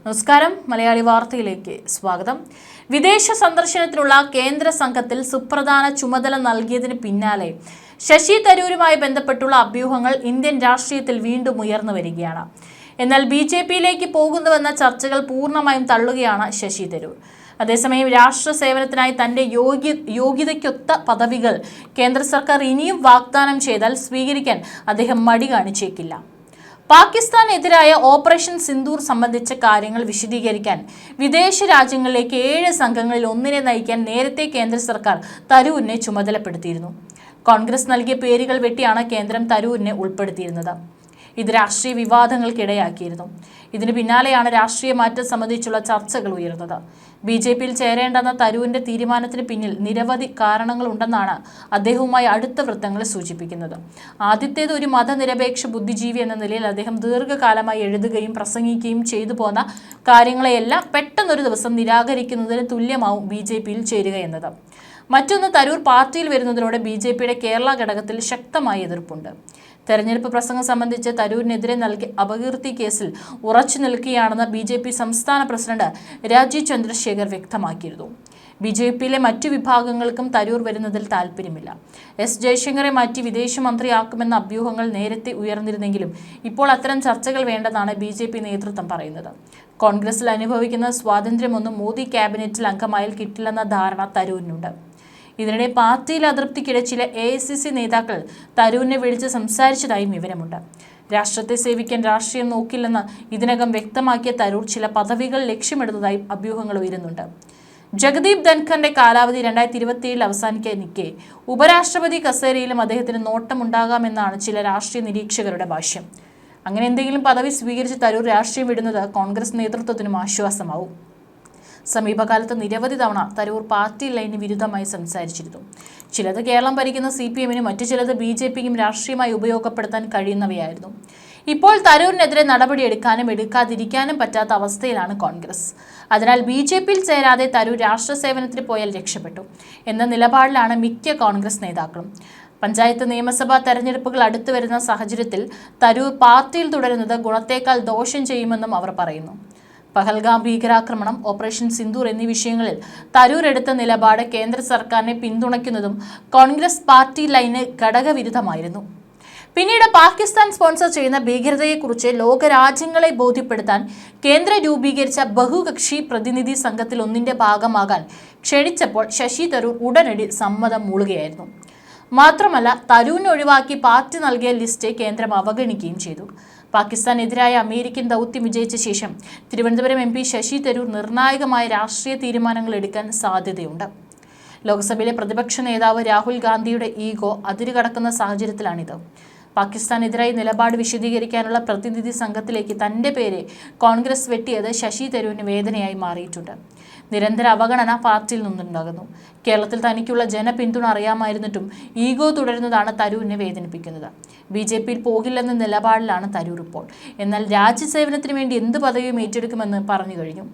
നമസ്കാരം, മലയാളി വാർത്തയിലേക്ക് സ്വാഗതം. വിദേശ സന്ദർശനത്തിനുള്ള കേന്ദ്ര സംഘത്തിൽ സുപ്രധാന ചുമതല നൽകിയതിന് പിന്നാലെ ശശി തരൂരുമായി ബന്ധപ്പെട്ടുള്ള അഭ്യൂഹങ്ങൾ ഇന്ത്യൻ രാഷ്ട്രീയത്തിൽ വീണ്ടും ഉയർന്നു വരികയാണ്. എന്നാൽ BJPയിലേക്ക് പോകുന്നുവെന്ന ചർച്ചകൾ പൂർണ്ണമായും തള്ളുകയാണ് ശശി തരൂർ. അതേസമയം രാഷ്ട്ര സേവനത്തിനായി തന്റെ യോഗ്യതയ്ക്കൊത്ത പദവികൾ കേന്ദ്ര സർക്കാർ ഇനിയും വാഗ്ദാനം ചെയ്താൽ സ്വീകരിക്കാൻ അദ്ദേഹം മടി കാണിച്ചേക്കില്ല. പാകിസ്ഥാനെതിരായ ഓപ്പറേഷൻ സിന്ദൂർ സംബന്ധിച്ച കാര്യങ്ങൾ വിശദീകരിക്കാൻ വിദേശ രാജ്യങ്ങളിലേക്ക് 7 സംഘങ്ങളിൽ ഒന്നിനെ നയിക്കാൻ നേരത്തെ കേന്ദ്ര സർക്കാർ തരൂരിനെ ചുമതലപ്പെടുത്തിയിരുന്നു. കോൺഗ്രസ് നൽകിയ പേരുകൾ വെട്ടിയാണ് കേന്ദ്രം തരൂരിനെ ഉൾപ്പെടുത്തിയിരുന്നത്. ഇത് രാഷ്ട്രീയ വിവാദങ്ങൾക്കിടയാക്കിയിരുന്നു. ഇതിന് പിന്നാലെയാണ് രാഷ്ട്രീയ മാറ്റം സംബന്ധിച്ചുള്ള ചർച്ചകൾ ഉയർന്നത്. BJPയിൽ ചേരേണ്ടെന്ന തരൂരിന്റെ തീരുമാനത്തിന് പിന്നിൽ നിരവധി കാരണങ്ങളുണ്ടെന്നാണ് അദ്ദേഹവുമായി അടുത്ത വൃത്തങ്ങൾ സൂചിപ്പിക്കുന്നത്. ആദ്യത്തേത്, ഒരു മതനിരപേക്ഷ ബുദ്ധിജീവി എന്ന നിലയിൽ അദ്ദേഹം ദീർഘകാലമായി എഴുതുകയും പ്രസംഗിക്കുകയും ചെയ്തു പോന്ന കാര്യങ്ങളെയെല്ലാം പെട്ടെന്നൊരു ദിവസം നിരാകരിക്കുന്നതിന് തുല്യമാവും BJPയിൽ ചേരുക എന്നത്. മറ്റൊന്ന്, തരൂർ പാർട്ടിയിൽ വരുന്നതിലൂടെ BJPയുടെ കേരള ഘടകത്തിൽ ശക്തമായ എതിർപ്പുണ്ട്. തെരഞ്ഞെടുപ്പ് പ്രസംഗം സംബന്ധിച്ച് തരൂരിനെതിരെ നൽകിയ അപകീർത്തി കേസിൽ ഉറച്ചു നിൽക്കുകയാണെന്ന് BJP സംസ്ഥാന പ്രസിഡന്റ് രാജീവ് ചന്ദ്രശേഖർ വ്യക്തമാക്കിയിരുന്നു. BJPയിലെ മറ്റു വിഭാഗങ്ങൾക്കും തരൂർ വരുന്നതിൽ താല്പര്യമില്ല. ജയശങ്കറെ മാറ്റി വിദേശമന്ത്രിയാക്കുമെന്ന അഭ്യൂഹങ്ങൾ നേരത്തെ ഉയർന്നിരുന്നെങ്കിലും ഇപ്പോൾ അത്തരം ചർച്ചകൾ വേണ്ടെന്നാണ് BJP നേതൃത്വം പറയുന്നത്. കോൺഗ്രസിൽ അനുഭവിക്കുന്ന സ്വാതന്ത്ര്യമൊന്നും മോദി ക്യാബിനറ്റിൽ അംഗമായാൽ കിട്ടില്ലെന്ന ധാരണ തരൂരിനുണ്ട്. ഇതിനിടെ പാർട്ടിയിൽ അതൃപ്തിക്കിടെ ചില AICC നേതാക്കൾ തരൂരിനെ വിളിച്ച് സംസാരിച്ചതായും വിവരമുണ്ട്. രാഷ്ട്രത്തെ സേവിക്കാൻ രാഷ്ട്രീയം നോക്കില്ലെന്ന് ഇതിനകം വ്യക്തമാക്കിയ തരൂർ ചില പദവികൾ ലക്ഷ്യമിടുന്നതായും അഭ്യൂഹങ്ങൾ ഉയരുന്നുണ്ട്. ജഗദീപ് ധൻഖറിന്റെ കാലാവധി 2027 അവസാനിക്കാനിരിക്കെ ഉപരാഷ്ട്രപതി കസേരയിലും അദ്ദേഹത്തിന് നോട്ടമുണ്ടാകാമെന്നാണ് ചില രാഷ്ട്രീയ നിരീക്ഷകരുടെ ഭാഷ്യം. അങ്ങനെ എന്തെങ്കിലും പദവി സ്വീകരിച്ച് തരൂർ രാഷ്ട്രീയം വിടുന്നത് കോൺഗ്രസ് നേതൃത്വത്തിനും ആശ്വാസമാവും. സമീപകാലത്ത് നിരവധി തവണ തരൂർ പാർട്ടി ലൈനിന് വിരുദ്ധമായി സംസാരിച്ചിരുന്നു. ചിലത് കേരളം ഭരിക്കുന്ന CPMനും മറ്റു ചിലത് BJPക്കും രാഷ്ട്രീയമായി ഉപയോഗപ്പെടുത്താൻ കഴിയുന്നവയായിരുന്നു. ഇപ്പോൾ തരൂരിനെതിരെ നടപടിയെടുക്കാനും എടുക്കാതിരിക്കാനും പറ്റാത്ത അവസ്ഥയിലാണ് കോൺഗ്രസ്. അതിനാൽ BJPയിൽ ചേരാതെ തരൂർ രാഷ്ട്ര സേവനത്തിന് പോയാൽ രക്ഷപ്പെട്ടു എന്ന നിലപാടിലാണ് മിക്ക കോൺഗ്രസ് നേതാക്കളും. പഞ്ചായത്ത് നിയമസഭാ തെരഞ്ഞെടുപ്പുകൾ അടുത്തു വരുന്ന സാഹചര്യത്തിൽ തരൂർ പാർട്ടിയിൽ തുടരുന്നത് ഗുണത്തേക്കാൾ ദോഷം ചെയ്യുമെന്നും അവർ പറയുന്നു. പഹൽഗാം ഭീകരാക്രമണം, ഓപ്പറേഷൻ സിന്ദൂർ എന്നീ വിഷയങ്ങളിൽ തരൂർ എടുത്ത നിലപാട് കേന്ദ്ര സർക്കാരിനെ പിന്തുണയ്ക്കുന്നതും കോൺഗ്രസ് പാർട്ടി ലൈന് ഘടകവിരുദ്ധമായിരുന്നു. പിന്നീട് പാകിസ്ഥാൻ സ്പോൺസർ ചെയ്യുന്ന ഭീകരതയെക്കുറിച്ച് ലോകരാജ്യങ്ങളെ ബോധ്യപ്പെടുത്താൻ കേന്ദ്രം രൂപീകരിച്ച ബഹുകക്ഷി പ്രതിനിധി സംഘത്തിൽ ഒന്നിന്റെ ഭാഗമാകാൻ ക്ഷണിച്ചപ്പോൾ ശശി തരൂർ ഉടനടി സമ്മതം മൂളുകയായിരുന്നു. മാത്രമല്ല, തരൂരിനെ ഒഴിവാക്കി പാർട്ടി നൽകിയ ലിസ്റ്റ് കേന്ദ്രം അവഗണിക്കുകയും ചെയ്തു. പാകിസ്ഥാനെതിരായ അമേരിക്കൻ ദൗത്യം വിജയിച്ച ശേഷം തിരുവനന്തപുരം MP ശശി തരൂർ നിർണായകമായ രാഷ്ട്രീയ തീരുമാനങ്ങൾ എടുക്കാൻ സാധ്യതയുണ്ട്. ലോക്സഭയിലെ പ്രതിപക്ഷ നേതാവ് രാഹുൽ ഗാന്ധിയുടെ ഈഗോ അതിരുകടക്കുന്ന സാഹചര്യത്തിലാണിത്. പാകിസ്ഥാനെതിരായി നിലപാട് വിശദീകരിക്കാനുള്ള പ്രതിനിധി സംഘത്തിലേക്ക് തന്റെ പേര് കോൺഗ്രസ് വെട്ടിയത് ശശി തരൂരിന് വേദനയായി മാറിയിട്ടുണ്ട്. നിരന്തര അവഗണന പാർട്ടിയിൽ നിന്നുണ്ടാകുന്നു. കേരളത്തിൽ തനിക്കുള്ള ജനപിന്തുണ അറിയാമായിരുന്നിട്ടും ഈഗോ തുടരുന്നതാണ് തരൂരിനെ വേദനിപ്പിക്കുന്നത്. BJPയിൽ പോകില്ലെന്ന നിലപാടിലാണ് തരൂർ ഇപ്പോൾ. എന്നാൽ രാജ്യസേവനത്തിന് വേണ്ടി എന്ത് പദവിയും ഏറ്റെടുക്കുമെന്ന് പറഞ്ഞു കഴിഞ്ഞു.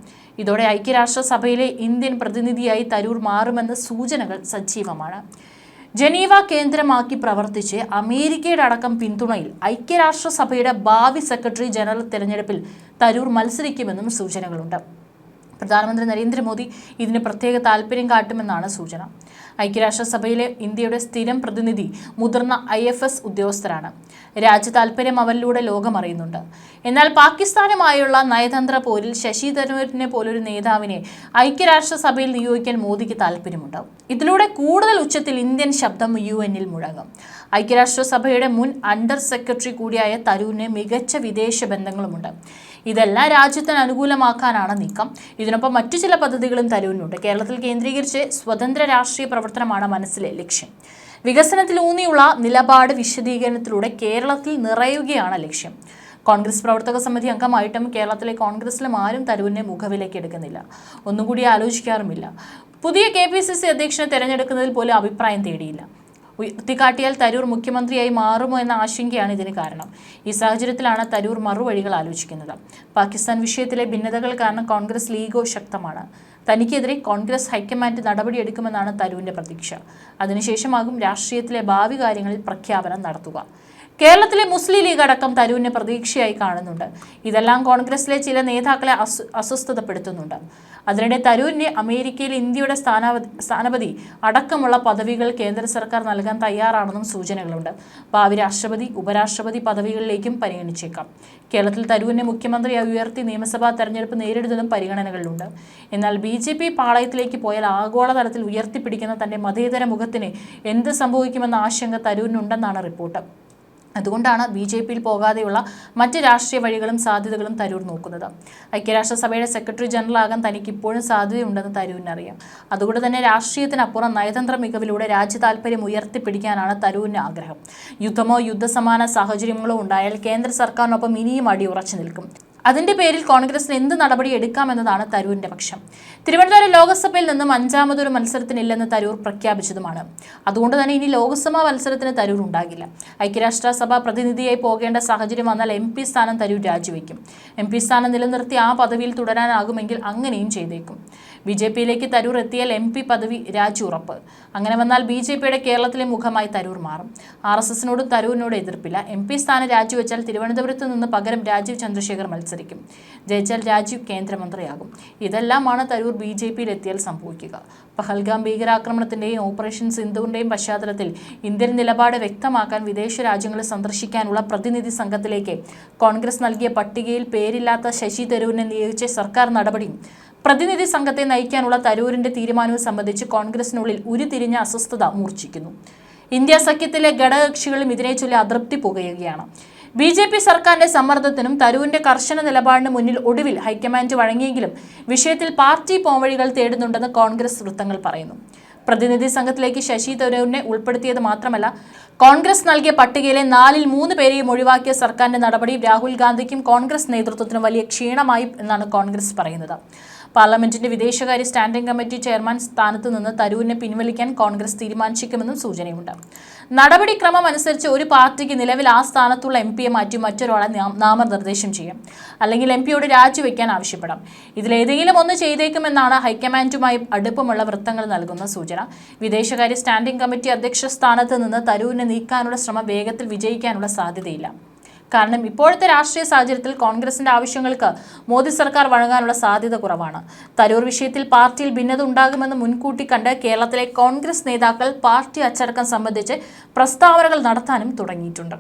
ഇതോടെ ഐക്യരാഷ്ട്രസഭയിലെ ഇന്ത്യൻ പ്രതിനിധിയായി തരൂർ മാറുമെന്ന സൂചനകൾ സജീവമാണ്. ജനീവ കേന്ദ്രമാക്കി പ്രവർത്തിച്ച് അമേരിക്കയുടെ അടക്കം പിന്തുണയിൽ ഐക്യരാഷ്ട്രസഭയുടെ ഭാവി സെക്രട്ടറി ജനറൽ തെരഞ്ഞെടുപ്പിൽ തരൂർ മത്സരിക്കുമെന്നും സൂചനകളുണ്ട്. പ്രധാനമന്ത്രി നരേന്ദ്രമോദി ഇതിന് പ്രത്യേക താല്പര്യം കാട്ടുമെന്നാണ് സൂചന. ഐക്യരാഷ്ട്രസഭയിലെ ഇന്ത്യയുടെ സ്ഥിരം പ്രതിനിധി മുതിർന്ന IFS ഉദ്യോഗസ്ഥരാണ്. രാജ്യ താല്പര്യം അവരിലൂടെ ലോകമറിയുന്നുണ്ട്. എന്നാൽ പാകിസ്ഥാനുമായുള്ള നയതന്ത്ര പോരിൽ ശശി തരൂരിനെ പോലൊരു നേതാവിനെ ഐക്യരാഷ്ട്രസഭയിൽ നിയോഗിക്കാൻ മോദിക്ക് താല്പര്യമുണ്ടാവും. ഇതിലൂടെ കൂടുതൽ ഉച്ചത്തിൽ ഇന്ത്യൻ ശബ്ദം UN-ൽ മുഴങ്ങും. ഐക്യരാഷ്ട്രസഭയുടെ മുൻ അണ്ടർ സെക്രട്ടറി കൂടിയായ തരൂരിന് മികച്ച വിദേശ ബന്ധങ്ങളുമുണ്ട്. ഇതെല്ലാം രാജ്യത്തിന് അനുകൂലമാക്കാനാണ് നീക്കം. ഇതിനൊപ്പം മറ്റു ചില പദ്ധതികളും തരൂരിനുണ്ട്. കേരളത്തിൽ കേന്ദ്രീകരിച്ച് സ്വതന്ത്ര രാഷ്ട്രീയ പ്രവർത്തനമാണ് മനസ്സിലെ ലക്ഷ്യം. വികസനത്തിലൂന്നിയുള്ള നിലപാട് വിശദീകരണത്തിലൂടെ കേരളത്തിൽ നിറയുകയാണ് ലക്ഷ്യം. കോൺഗ്രസ് പ്രവർത്തക സമിതി അംഗമായിട്ടും കേരളത്തിലെ കോൺഗ്രസിലും ആരും തരൂരിനെ മുഖവിലേക്ക് എടുക്കുന്നില്ല. ഒന്നുകൂടി ആലോചിക്കാറുമില്ല. പുതിയ KPCC അധ്യക്ഷനെ തെരഞ്ഞെടുക്കുന്നതിൽ പോലും അഭിപ്രായം തേടിയില്ല. ഉയർത്തിക്കാട്ടിയാൽ തരൂർ മുഖ്യമന്ത്രിയായി മാറുമോ എന്ന ആശങ്കയാണ് ഇതിന് കാരണം. ഈ സാഹചര്യത്തിലാണ് തരൂർ മറുവഴികൾ ആലോചിക്കുന്നത്. പാകിസ്ഥാൻ വിഷയത്തിലെ ഭിന്നതകൾ കാരണം കോൺഗ്രസ് ലീഗോ ശക്തമാണ്. തനിക്കെതിരെ കോൺഗ്രസ് ഹൈക്കമാൻഡ് നടപടിയെടുക്കുമെന്നാണ് തരൂരിന്റെ പ്രതീക്ഷ. അതിനുശേഷമാകും രാഷ്ട്രീയത്തിലെ ഭാവി കാര്യങ്ങളിൽ പ്രഖ്യാപനം നടത്തുക. കേരളത്തിലെ മുസ്ലിം ലീഗ് അടക്കം തരൂരിനെ പ്രതീക്ഷയായി കാണുന്നുണ്ട്. ഇതെല്ലാം കോൺഗ്രസിലെ ചില നേതാക്കളെ അസ്വസ്ഥതപ്പെടുത്തുന്നുണ്ട്. അതിനിടെ തരൂരിന് അമേരിക്കയിൽ ഇന്ത്യയുടെ സ്ഥാനപതി അടക്കമുള്ള പദവികൾ കേന്ദ്ര സർക്കാർ നൽകാൻ തയ്യാറാണെന്നും സൂചനകളുണ്ട്. ഭാവി രാഷ്ട്രപതി, ഉപരാഷ്ട്രപതി പദവികളിലേക്കും പരിഗണിച്ചേക്കാം. കേരളത്തിൽ തരൂരിനെ മുഖ്യമന്ത്രിയായി ഉയർത്തി നിയമസഭാ തെരഞ്ഞെടുപ്പ് നേരിടുന്നതും പരിഗണനകളിലുണ്ട്. എന്നാൽ BJP പാളയത്തിലേക്ക് പോയാൽ ആഗോളതലത്തിൽ ഉയർത്തിപ്പിടിക്കുന്ന തന്റെ മതേതര മുഖത്തിന് എന്ത് സംഭവിക്കുമെന്ന ആശങ്ക തരൂരിനുണ്ടെന്നാണ് റിപ്പോർട്ട്. അതുകൊണ്ടാണ് BJPയിൽ പോകാതെയുള്ള മറ്റ് രാഷ്ട്രീയ വഴികളും സാധ്യതകളും തരൂർ നോക്കുന്നത്. ഐക്യരാഷ്ട്രസഭയുടെ സെക്രട്ടറി ജനറൽ ആകാൻ തനിക്ക് ഇപ്പോഴും സാധ്യതയുണ്ടെന്ന് തരൂരിനറിയാം. അതുകൊണ്ട് തന്നെ രാഷ്ട്രീയത്തിനപ്പുറം നയതന്ത്ര മികവിലൂടെ രാജ്യ താൽപര്യം ഉയർത്തിപ്പിടിക്കാനാണ് തരൂരിന് ആഗ്രഹം. യുദ്ധമോ യുദ്ധസമാന സാഹചര്യങ്ങളോ ഉണ്ടായാൽ കേന്ദ്ര സർക്കാരിനൊപ്പം ഇനിയും അടിയുറച്ചു നിൽക്കും. അതിന്റെ പേരിൽ കോൺഗ്രസിന് എന്ത് നടപടി എടുക്കാമെന്നതാണ് തരൂരിന്റെ പക്ഷം. തിരുവനന്തപുരം ലോക്സഭയിൽ നിന്നും 5ാമതൊരു മത്സരത്തിനില്ലെന്ന് തരൂർ പ്രഖ്യാപിച്ചതുമാണ്. അതുകൊണ്ട് തന്നെ ഇനി ലോക്സഭാ മത്സരത്തിന് തരൂർ ഉണ്ടാകില്ല. ഐക്യരാഷ്ട്രസഭ പ്രതിനിധിയായി പോകേണ്ട സാഹചര്യം വന്നാൽ MP സ്ഥാനം തരൂർ രാജിവെക്കും. MP സ്ഥാനം നിലനിർത്തി ആ പദവിയിൽ തുടരാനാകുമെങ്കിൽ അങ്ങനെയും ചെയ്തേക്കും. BJPയിലേക്ക് തരൂർ എത്തിയാൽ MP പദവി രാജി ഉറപ്പ്. അങ്ങനെ വന്നാൽ BJPയുടെ കേരളത്തിലെ മുഖമായി തരൂർ മാറും. RSSനോടും തരൂരിനോട് എതിർപ്പില്ല. MP സ്ഥാനം രാജിവെച്ചാൽ തിരുവനന്തപുരത്ത് നിന്ന് പകരം രാജീവ് ചന്ദ്രശേഖർ മത്സരിക്കും. ജയിച്ചാൽ രാജീവ് കേന്ദ്രമന്ത്രിയാകും. ഇതെല്ലാമാണ് തരൂർ BJPയിൽ എത്തിയാൽ സംഭവിക്കുക. പഹൽഗാം ഭീകരാക്രമണത്തിന്റെയും ഓപ്പറേഷൻ സിന്ധുവിന്റെയും പശ്ചാത്തലത്തിൽ ഇന്ത്യൻ നിലപാട് വ്യക്തമാക്കാൻ വിദേശ രാജ്യങ്ങളെ സന്ദർശിക്കാനുള്ള പ്രതിനിധി സംഘത്തിലേക്ക് കോൺഗ്രസ് നൽകിയ പട്ടികയിൽ പേരില്ലാത്ത ശശി തരൂരിനെ നിയോഗിച്ച സർക്കാർ നടപടിയും പ്രതിനിധി സംഘത്തെ നയിക്കാനുള്ള തരൂരിന്റെ തീരുമാനവും സംബന്ധിച്ച് കോൺഗ്രസിനുള്ളിൽ ഉരുത്തിരിഞ്ഞ അസ്വസ്ഥത മൂർച്ഛിക്കുന്നു. ഇന്ത്യ സഖ്യത്തിലെ ഘടകകക്ഷികളും ഇതിനെ ചൊല്ലി അതൃപ്തി പുകയുകയാണ്. BJP സർക്കാരിന്റെ സമ്മർദ്ദത്തിനും തരൂരിന്റെ കർശന നിലപാടിന് മുന്നിൽ ഒടുവിൽ ഹൈക്കമാൻഡ് വഴങ്ങിയെങ്കിലും വിഷയത്തിൽ പാർട്ടി പോംവഴികൾ തേടുന്നുണ്ടെന്ന് കോൺഗ്രസ് വൃത്തങ്ങൾ പറയുന്നു. പ്രതിനിധി സംഘത്തിലേക്ക് ശശി തരൂരിനെ ഉൾപ്പെടുത്തിയത് മാത്രമല്ല, കോൺഗ്രസ് നൽകിയ പട്ടികയിലെ 4ൽ 3 പേരെയും ഒഴിവാക്കിയ സർക്കാരിന്റെ നടപടി രാഹുൽ ഗാന്ധിക്കും കോൺഗ്രസ് നേതൃത്വത്തിനും വലിയ ക്ഷീണമായി എന്നാണ് കോൺഗ്രസ് പറയുന്നത്. പാർലമെന്റിന്റെ വിദേശകാര്യ സ്റ്റാൻഡിംഗ് കമ്മിറ്റി ചെയർമാൻ സ്ഥാനത്ത് നിന്ന് തരൂരിനെ പിൻവലിക്കാൻ കോൺഗ്രസ് തീരുമാനിച്ചേക്കുമെന്നും സൂചനയുണ്ട്. നടപടിക്രമം അനുസരിച്ച് ഒരു പാർട്ടിക്ക് നിലവിൽ ആ സ്ഥാനത്തുള്ള MPയെ മാറ്റി മറ്റൊരാളെ നാമനിർദ്ദേശം ചെയ്യാം, അല്ലെങ്കിൽ MPയോട് രാജിവെക്കാൻ ആവശ്യപ്പെടാം. ഇതിലേതെങ്കിലും ഒന്ന് ചെയ്തേക്കുമെന്നാണ് ഹൈക്കമാൻഡുമായി അടുപ്പമുള്ള വൃത്തങ്ങൾ നൽകുന്ന സൂചന. വിദേശകാര്യ സ്റ്റാൻഡിംഗ് കമ്മിറ്റി അധ്യക്ഷ സ്ഥാനത്ത് നിന്ന് തരൂരിനെ നീക്കാനുള്ള ശ്രമം വേഗത്തിൽ വിജയിക്കാനുള്ള സാധ്യതയില്ല. കാരണം ഇപ്പോഴത്തെ രാഷ്ട്രീയ സാഹചര്യത്തിൽ കോൺഗ്രസിന്റെ ആവശ്യങ്ങൾക്ക് മോദി സർക്കാർ വഴങ്ങാനുള്ള സാധ്യത കുറവാണ്. തരൂർ വിഷയത്തിൽ പാർട്ടിയിൽ ഭിന്നത ഉണ്ടാകുമെന്ന് മുൻകൂട്ടി കണ്ട് കേരളത്തിലെ കോൺഗ്രസ് നേതാക്കൾ പാർട്ടി അച്ചടക്കം സംബന്ധിച്ച് പ്രസ്താവനകൾ നടത്താനും തുടങ്ങിയിട്ടുണ്ട്.